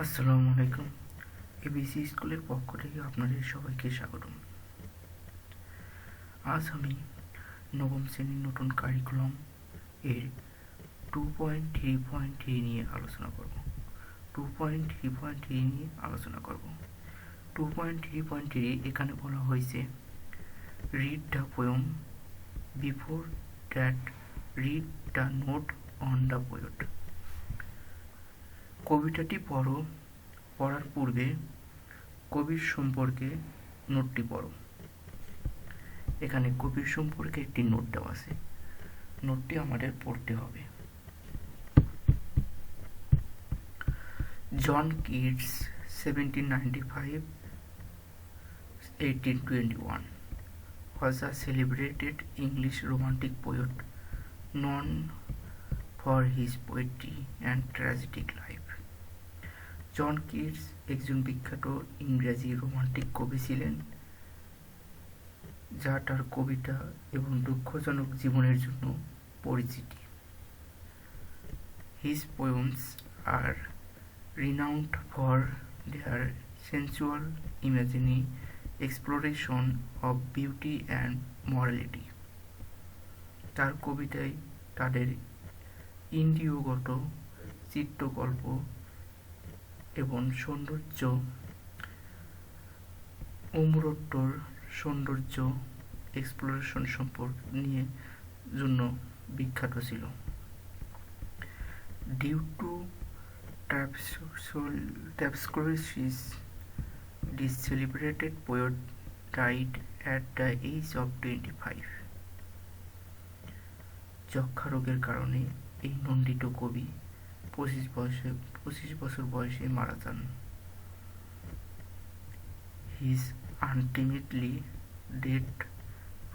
আসসালামু আলাইকুম। এবিসি স্কুলের পক্ষ থেকে আপনাদের সবাইকে স্বাগতম। আজ আমি নবম শ্রেণীর নতুন কারিকুলাম এর 2.3.3 নিয়ে আলোচনা করব। 2.3.3 এখানে বলা হয়েছে read the poem before that, read the note on the poet. কবিতাটি পড়ার পূর্বে কবির সম্পর্কে নোটটি পড়ো। এখানে কবির সম্পর্কে একটি নোট দেওয়া আছে, নোটটি আমাদের পড়তে হবে। John Keats 1795-1821 was a celebrated English romantic poet known for his poetry and tragic life. John Keats একজন বিখ্যাত ইংরেজি রোমান্টিক কবি ছিলেন, যা তার কবিতা এবং দুঃখজনক জীবনের জন্য পরিচিত। His poems are renowned for their sensual imagery, exploration of beauty and morality. তার কবিতায় তাদের ইন্দ্রিয়গত চিত্রকল্প এবং সৌন্দর্য, অমরত্বর সৌন্দর্য এক্সপ্লোরেশন নিয়ে জন্য বিখ্যাত ছিল। Due to tuberculosis, this celebrated poet died at the age of 25. যক্ষা রোগের কারণে এই নন্দিত কবি 25 বছর বয়সে মারা যান। His ultimately death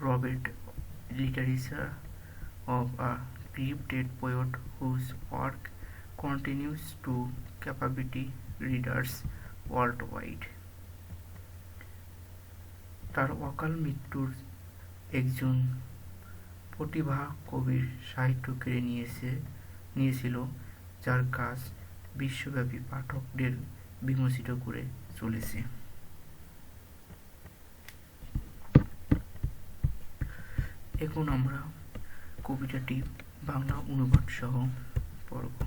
robbed literature of a gifted poet whose work continues to captivate readers worldwide. তার অকাল মৃত্যুর একজন প্রতিভা কবির সাহিত্য কেড়ে নিয়েছিল, যার কাজ বিশ্বব্যাপী পাঠকদের বিমোচিত করে চলেছে। এখন আমরা কবিতাটি বাংলা অনুবাদ সহ পড়ব।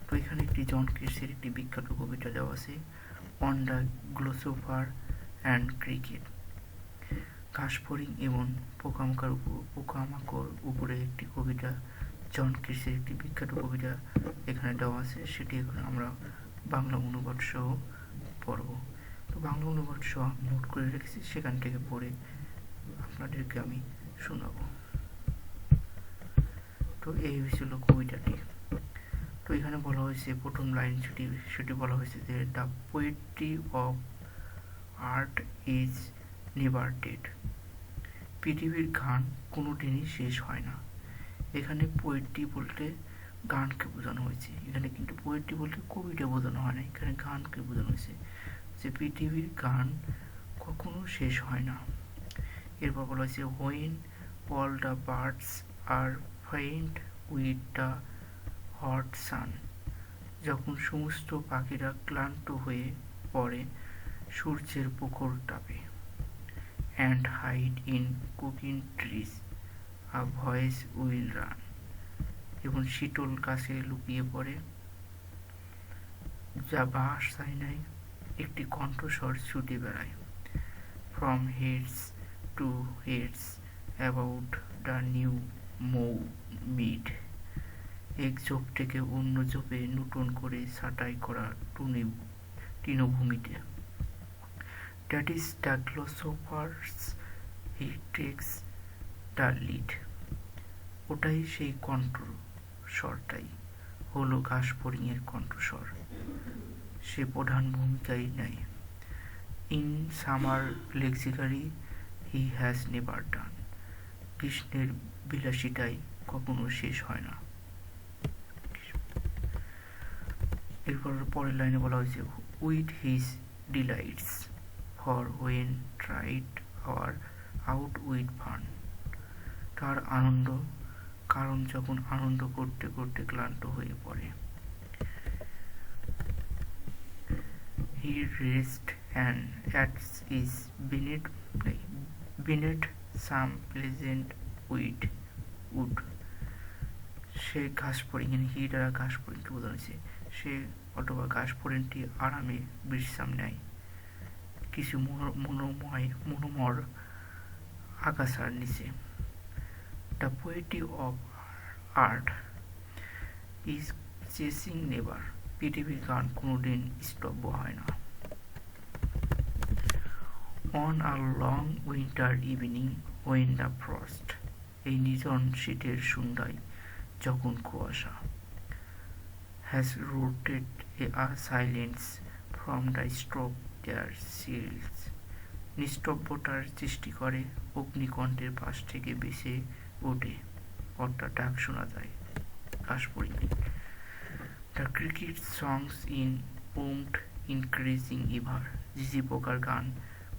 তো এখানে একটি জন কিটসের একটি বিখ্যাত কবিতা দেওয়া আছে, অন দ্য গ্লোসোফার অ্যান্ড ক্রিকেট। ঘাসফড়িং এবং পোকামাকড় উপরে একটি কবিতা, জন কিটসের একটি বিখ্যাত কবিতা এখানে দেওয়া আছে, সেটি এখন আমরা বাংলা অনুবাদ সহ পড়ব। তো বাংলা অনুবাদ সহ নোট করে রেখেছি, সেখান থেকে পড়ে আপনাদেরকে আমি শোনাবো। তো এই হয়েছিল কবিতাটি। তো এখানে বলা হয়েছে প্রথম লাইন সেটি বলা হয়েছে যে the poetry of art is never dead. পৃথিবীর গান কোনোদিনই শেষ হয় না। এখানে পোয়েট্রি বলতে গানকে বোঝানো হয়েছে, এখানে কিন্তু পোয়েট্রি বলতে কবিতা বোঝানো হয় না, এখানে গানকে বোঝানো হয়েছে যে পৃথিবীর গান কখনো শেষ হয় না। এরপর বলা হয়েছে when all the birds are faint with the hot sun. যখন সমস্ত পাখিরা ক্লান্ত হয়ে পড়ে সূর্যের প্রখর তাপে। And hide in cooling trees a voice will run. এবং শীতল গাছে লুকিয়ে পড়ে, যা বাঁশ ছাইনায় একটি কণ্ঠস্বর ছুটে বেড়ায়। From hedge to hedge about the new mead. এক ঝোপ থেকে অন্য ঝোপে নতুন করে ছাঁটাই করা তৃণভূমিতে। That is the grasshoppers, he takes the lead. ওটাই সেই কণ্ঠস্বরটাই হলো ঘাসফড়িংয়ের কণ্ঠস্বর, সে প্রধান ভূমিকাই নেয়। In summer luxury he has never done. কৃষ্ণের বিলাসিতাই কখনো শেষ হয় না। এরপর পরের লাইনে বলা হয়েছে with his delights for when tried out with fun. তার আনন্দ কারণ যখন আনন্দ করতে করতে ক্লান্ত হয়ে পড়ে। he rests and at his beneath some pleasant wood. সে ঘাস ফড়িং হি দ্বারা ঘাস ফড়িংকে বোঝানো হয়েছে। সে অথবা ঘাস ফড়িংটি আরামে বিশ্রাম নেয় কিছু মনোমর আগাছার নিচে। The poetry of art is chasing never. পৃথিবীর গান কোনোদিন স্তব্ধ হয় না। On a long winter evening when the frost, এই নির্জন শীতের সন্ধ্যায় যখন কুয়াশা, has rooted a silence from the stroke their shields, নিস্তব্ধতার সৃষ্টি করে অগ্নিকণ্ঠের পাশ থেকে বেশে ওঠে অর্থাৎ ডাক শোনা যায় ঘাস পড়িনি। The cricket songs in boomed increasing ever, ঝিঝি পোকার গান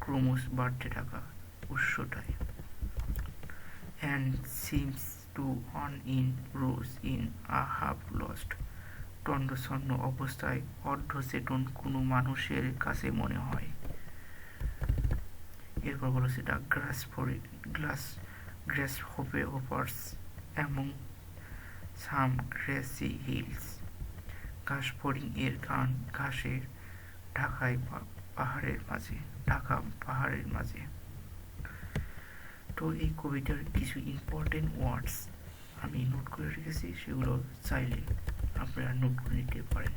ক্রমশ বাড়তে থাকা উৎসটায়। And seems to on in rose in a half lost, তন্দ্রছন্ন অবস্থায় অর্ধচেতন কোনো মানুষের কাছে মনে হয়। এরপর বলা হচ্ছে the grasshoppers among some grassy hills, ঘাস ফড়িং এর গান ঘাসের ঢাকা পাহাড়ের মাঝে। তো এই কবিতার কিছু ইম্পর্টেন্ট ওয়ার্ডস আমি নোট করে রেখেছি, সেগুলো চাইলে আপনারা নোট করে নিতে পারেন।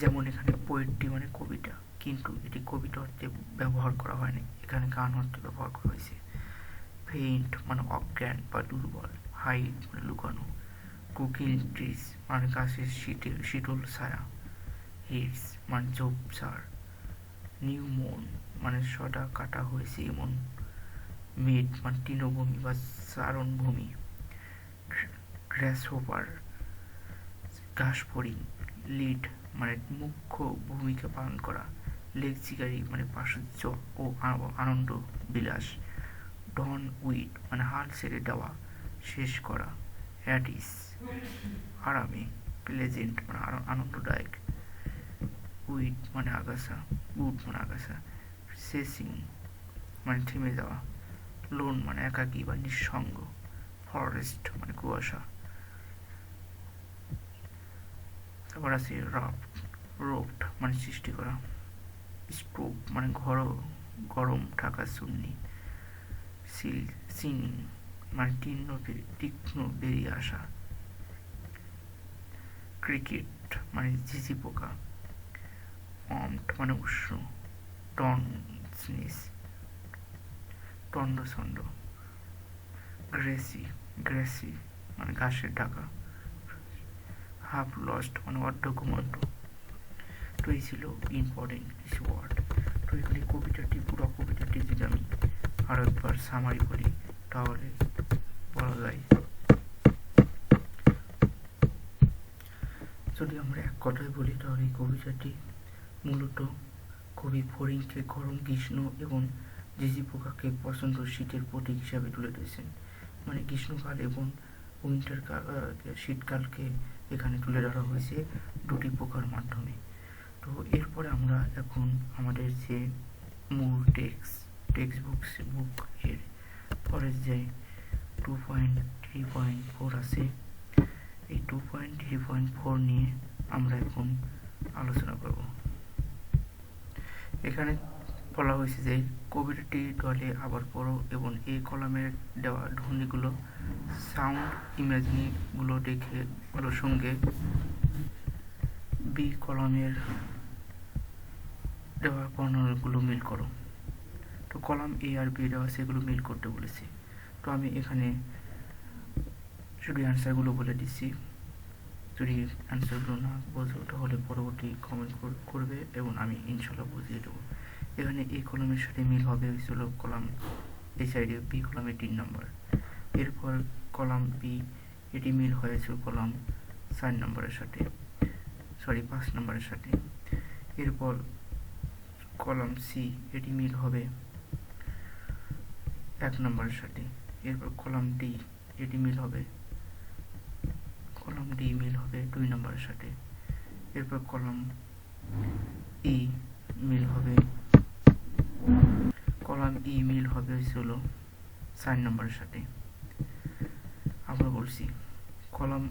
যেমন এখানে পোয়েট্রি মানে কবিতা, কিন্তু এটি কবিতা অর্থে ব্যবহার করা হয়নি, এখানে গান অর্থে ব্যবহার করা হয়েছে। ফেইন্ট মানে অজ্ঞান বা দুর্বল, হাইড মানে লুকানো, কুকিং ট্রিজ মানে গাছের শীতল ছায়া, হিটস মানে ঝোপঝাড়, নিউ মুন মানে সদা কাটা হয়েছে এমন, মেড মানে তৃণভূমি বা চারণভূমি, গ্রাসহোপার ঘাস ফড়িং, লিড মানে মুখ্য ভূমিকা পালন করা, লেকচিকারি মানে প্রাচুর্য ও আনন্দ বিলাস, ডন উইড মানে হাল ছেড়ে দেওয়া শেষ করা, অ্যাডিস আরামে, প্লেজেন্ট মানে আনন্দদায়ক, উইড মানে আগাছা, সেসিং মানে থেমে যাওয়া, লোন মানে একাকী বা নিঃসঙ্গ, ফরেস্ট মানে কুয়াশা। তারপর আছে রোফট মানে সৃষ্টি করা, স্টোভ মানে গরম ঢাকা চুন্নি, সিনিং মানে তীক্ষ্ণ বেরিয়ে আসা, ক্রিকেট মানে ঝিঝি পোকা, মানে উষ্ণ, তন্দ্রছন্দ, গ্রেসি মানে ঘাসের ঢাকা, হাফ লস্ট মানে অর্ধঘুমন্ত। তো এই ছিল ইম্পর্টেন্ট কিছু ওয়ার্ড। তো এখানে পুরো কবিতাটি যদি আমি আরো একবার সামারি করি তাহলে বলা যায়, যদি আমরা এক কথায় বলি তাহলে এই কবিতাটি মূলত কবি ফড়িংকে গরম গ্রীষ্ম এবং ঝিঝি পোকাকে পছন্দ শীতের প্রতীক হিসাবে তুলে ধরেছেন। মানে গ্রীষ্মকাল এবং শীতকালকে এখানে তুলে ধরা হয়েছে দুটি পোকার মাধ্যমে। তো এরপরে আমরা এখন আমাদের যে মূল টেক্সট বুক এর পরের যে 2.3.4 আছে, এই 2.3.4 নিয়ে আমরা এখন আলোচনা করব। এখানে বলা হয়েছে যে কবিতাটি দলে আবার পড়ো এবং এই কলামের দেওয়া ধ্বনিগুলো সাউন্ড ইমেজিংগুলোর সঙ্গে বি কলামের দেওয়া বর্ণনাগুলো মিল করো। তো কলাম এ আর বি দেওয়া সেগুলো মিল করতে বলেছি। তো আমি এখানে শুধু অ্যান্সারগুলো বলে দিচ্ছি, যদি অ্যান্সারগুলো না বোঝো তাহলে পরবর্তী কমেন্ট করবে এবং আমি ইনশাল্লাহ বুঝিয়ে দেবো। এখানে এই কলামের সাথে মিল হবে হয়েছিল কলাম এই সাইডে বি কলামের 3 নম্বর, এরপর কলাম বি এটি মিল হয়েছিল কলাম 5 নম্বরের সাথে, এরপর কলাম সি এটি মিল হবে 1 নম্বরের সাথে, এরপর কলাম ডি এটি মিল হবে 2 নম্বরের সাথে, এরপর কলাম ই মিল হবে কলাম ই মিল হবে হলো 4 নম্বরের সাথে। আবার বলছি, কলাম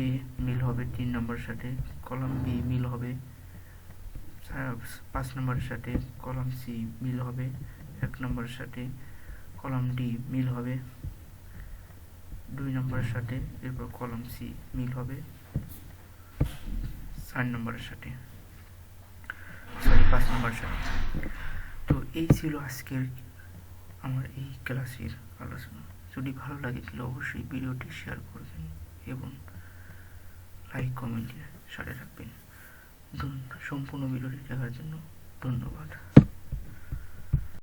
এ মিল হবে 3 নম্বরের সাথে, কলাম বি মিল হবে 5 নম্বরের সাথে, কলাম সি মিল হবে 1 নম্বরের সাথে, কলাম ডি মিল হবে 2 নম্বরের সাথে, এরপর কলাম সি মিল হবে 4 নম্বরের সাথে, 5 নম্বরের সাথে। তো এই ছিল আজকের আমার এই ক্লাসের আলোচনা। যদি ভালো লাগে তাহলে অবশ্যই ভিডিওটি শেয়ার করবেন এবং লাইক কমেন্টের সাথে থাকবেন। সম্পূর্ণ ভিডিওটি দেখার জন্য ধন্যবাদ।